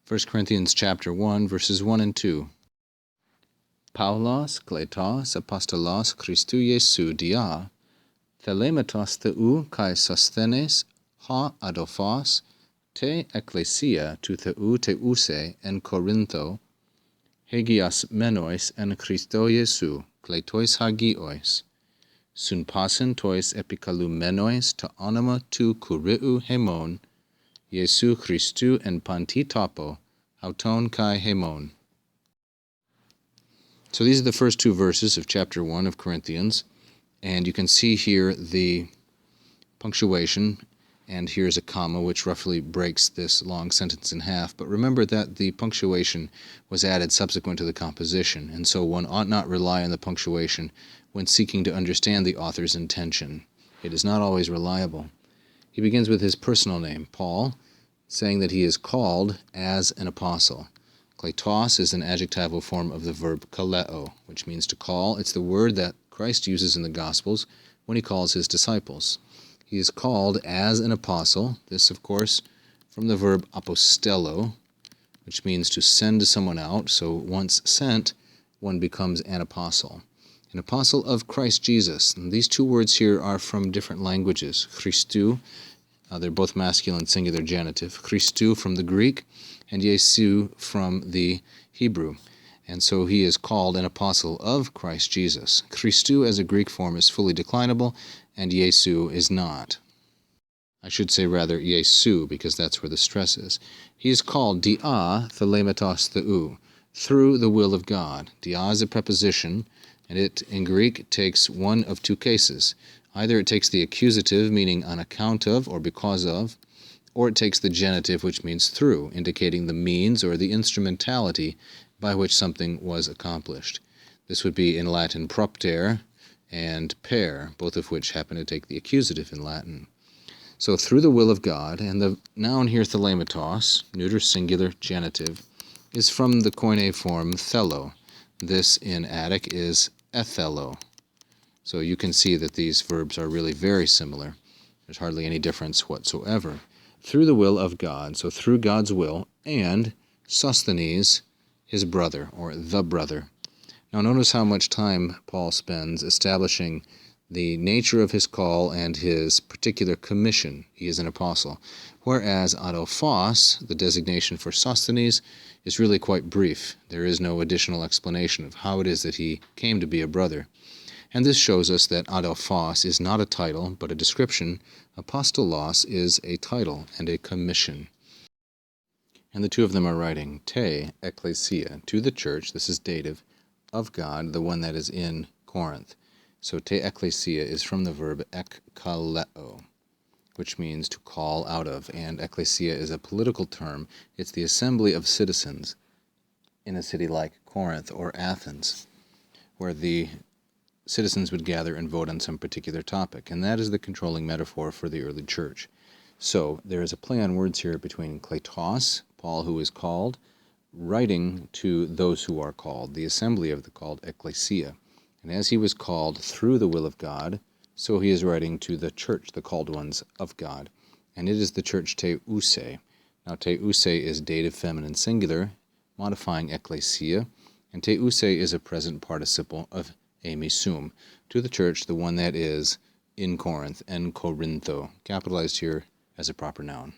1 Corinthians chapter 1, verses 1 and 2. Paulos, kletos, apostolos, Christou Iesu dia, thelemetos theou kai sosthenes ha adophos, te ecclesia tu theou teuse en Corintho, hegias menois en Christo Iesu, kletois hagiois, sun pasen tois epikalumenois ta onoma tu kuriou hemon, Iesu Christou en panti topo, auton kai hemon. So these are the first two verses of chapter 1 of Corinthians, and you can see here the punctuation, and here's a comma which roughly breaks this long sentence in half. But remember that the punctuation was added subsequent to the composition, and so one ought not rely on the punctuation when seeking to understand the author's intention. It is not always reliable. He begins with his personal name, Paul, saying that he is called as an apostle. Kletos is an adjectival form of the verb kaleo, which means to call. It's the word that Christ uses in the Gospels when he calls his disciples. He is called as an apostle. This, of course, from the verb apostello, which means to send someone out. So once sent, one becomes an apostle of Christ Jesus. And these two words here are from different languages. Christou, they're both masculine singular genitive. Christou from the Greek, and Iesu from the Hebrew. And so he is called an apostle of Christ Jesus. Christou as a Greek form is fully declinable, and Iesu is not. I should say rather Iesu, because that's where the stress is. He is called dia thelemetos theou, through the will of God. Dia is a preposition, and it in Greek takes one of two cases. Either it takes the accusative, meaning on account of or because of, or it takes the genitive, which means through, indicating the means or the instrumentality by which something was accomplished. This would be in Latin propter and per, both of which happen to take the accusative in Latin. So through the will of God, and the noun here thelemetos, neuter singular genitive, is from the Koine form thelo. This in Attic is ethelo. So you can see that these verbs are really very similar. There's hardly any difference whatsoever. Through the will of God, so through God's will, and Sosthenes, his brother, or the brother. Now notice how much time Paul spends establishing the nature of his call and his particular commission. He is an apostle. Whereas adophos, the designation for Sosthenes, is really quite brief. There is no additional explanation of how it is that he came to be a brother. And this shows us that adophos is not a title, but a description. Apostolos is a title and a commission. And the two of them are writing te ecclesia, to the church, this is dative, of God, the one that is in Corinth. So te ecclesia is from the verb ekkaleo, which means to call out of, and ecclesia is a political term. It's the assembly of citizens in a city like Corinth or Athens, where the citizens would gather and vote on some particular topic, and that is the controlling metaphor for the early church. So there is a play on words here between kletos, Paul who is called, writing to those who are called, the assembly of the called ecclesia. And as he was called through the will of God, so he is writing to the church, the called ones of God. And it is the church teuse. Now teuse is dative feminine singular, modifying ecclesia, and teuse is a present participle of emisum, to the church, the one that is in Corinth, en Corintho, capitalized here as a proper noun.